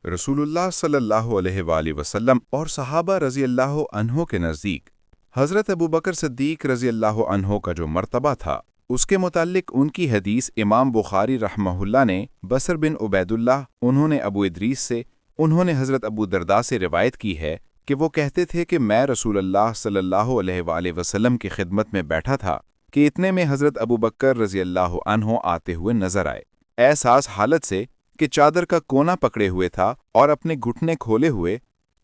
रसूलुल्लाह सल्लल्लाहु अलैहि वसल्लम और सहाबा रज़ी अल्लाह अन्हो के नज़दीक हज़रत अबू बकर सिद्दीक़ रज़ी अल्लाह अन्हो का जो मर्तबा था, उसके मुताल्लिक उनकी हदीस इमाम बुखारी रहमहुल्लाह ने बसर बिन उबैदुल्लाह उन्होंने अबू इदरीस से उन्होंने हज़रत अबू दरदा से रिवायत की है कि वो कहते थे कि मैं रसूलुल्लाह सल्लल्लाहु अलैहि वसल्लम की खिदमत में बैठा था कि इतने में हज़रत अबू बकर रज़ी अल्लाह अन्हो आते हुए नजर आए, एहसास हालत से कि चादर का कोना पकड़े हुए था और अपने घुटने खोले हुए।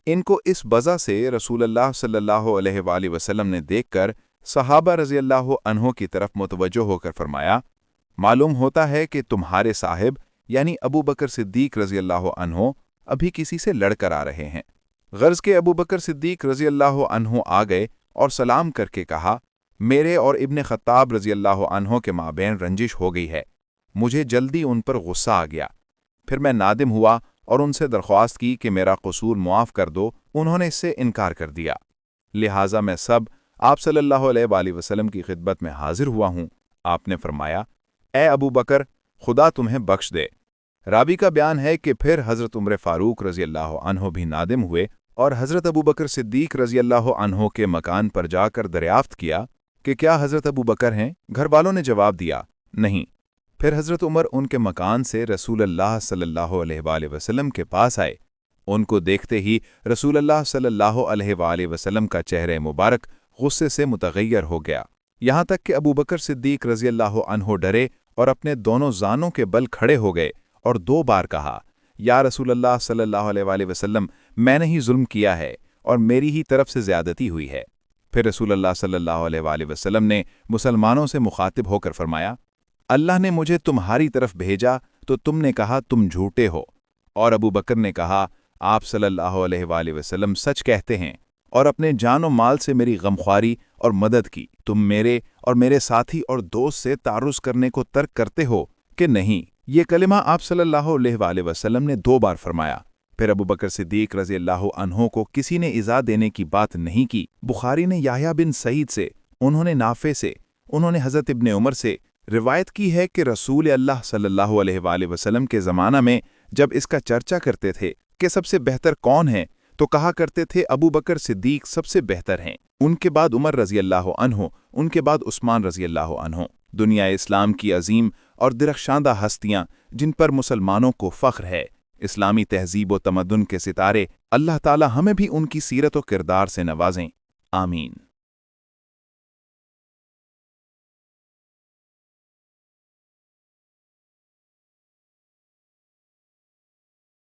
इनको इस वजह से रसूलुल्लाह सल्लल्लाहु अलैहि वसल्लम ने देखकर सहाबा रज़ी अल्लाह अन्हो की तरफ मुतवज्जो होकर फरमाया, मालूम होता है कि तुम्हारे साहिब यानी अबू बकर सिद्दीक़ रज़ी अल्लाह अन्हो अभी किसी से लड़कर आ रहे हैं। गर्ज के अबू बकर सिद्दीक़ रज़ी अल्लाह अन्हो आ गए और सलाम करके कहा, मेरे और इब्ने खत्ताब रज़ी अल्लाह अन्हो के माबैन रंजिश हो गई है। मुझे जल्दी उन पर गुस्सा आ गया। फिर मैं नादिम हुआ और उनसे दरख्वास्त की कि मेरा कसूर मुआफ़ कर दो। उन्होंने इससे इनकार कर दिया। लिहाजा मैं सब आप सल्लल्लाहु अलैहि वसल्लम की खिदमत में हाजिर हुआ हूँ। आपने फरमाया, ए अबू बकर, खुदा तुम्हें बख्श दे। रावी का बयान है कि फिर हज़रत उमर फ़ारूक रज़ी अल्लाह अन्हो भी नादिम हुए और हज़रत अबू बकर सिद्दीक़ रज़ी अल्लाह अन्हो के मकान पर जाकर दरियाफ्त किया कि क्या हज़रत अबू बकर हैं? घर वालों ने जवाब दिया, नहीं। फिर हज़रत उमर उनके मकान से रसूलुल्लाह सल्लल्लाहु अलैहि वसल्लम के पास आए। उनको देखते ही रसूलुल्लाह सल्लल्लाहु अलैहि वसल्लम का चेहरे मुबारक गुस्से से मुतगय्यर हो गया, यहाँ तक कि अबू बकर सिद्दीक़ रज़ी अल्लाह अन्हो डरे और अपने दोनों जानों के बल खड़े हो गए और 2 बार कहा, या रसूलुल्लाह सल्लल्लाहु अलैहि वसल्लम, मैंने ही जुल्म किया है और मेरी ही तरफ से ज़्यादती हुई है। फिर रसूलुल्लाह सल्लल्लाहु अलैहि वसल्लम ने मुसलमानों से मुखातिब होकर फरमाया, अल्लाह ने मुझे तुम्हारी तरफ भेजा तो तुमने कहा तुम झूठे हो, और अबू बकर ने कहा, आप सल्लल्लाहु अलैहि वसल्लम सच कहते हैं और अपने जानो माल से मेरी गमख्वारी और मदद की। तुम मेरे और मेरे साथी और दोस्त से तारुज़ करने को तर्क करते हो कि नहीं? ये कलिमा आप सल्लल्लाहु अलैहि वसल्लम ने 2 बार फरमाया। फिर अबू बकर सिद्दीक़ रज़ी अल्लाह अन्हो को किसी ने इज़ा देने की बात नहीं की। बुखारी ने याह्या बिन सईद से, उन्होंने नाफे से, उन्होंने हज़रत इब्ने उमर से रिवायत की है कि रसूल अल्लाह सल्लल्लाहु अलैहि वसल्लम के ज़माना में जब इसका चर्चा करते थे कि सबसे बेहतर कौन है, तो कहा करते थे अबू बकर सिद्दीक़ सबसे बेहतर हैं, उनके बाद उमर रज़ी अल्लाह अन्हो, उनके बाद उस्मान रज़ी अल्लाह अन्हो। दुनिया इस्लाम की अजीम और दिरख्शांदा हस्तियां जिन पर मुसलमानों को फ़ख्र है, इस्लामी तहजीब व तमद्दुन के सितारे, अल्लाह ताला हमें भी उनकी सीरत व किरदार से नवाजें। आमीन।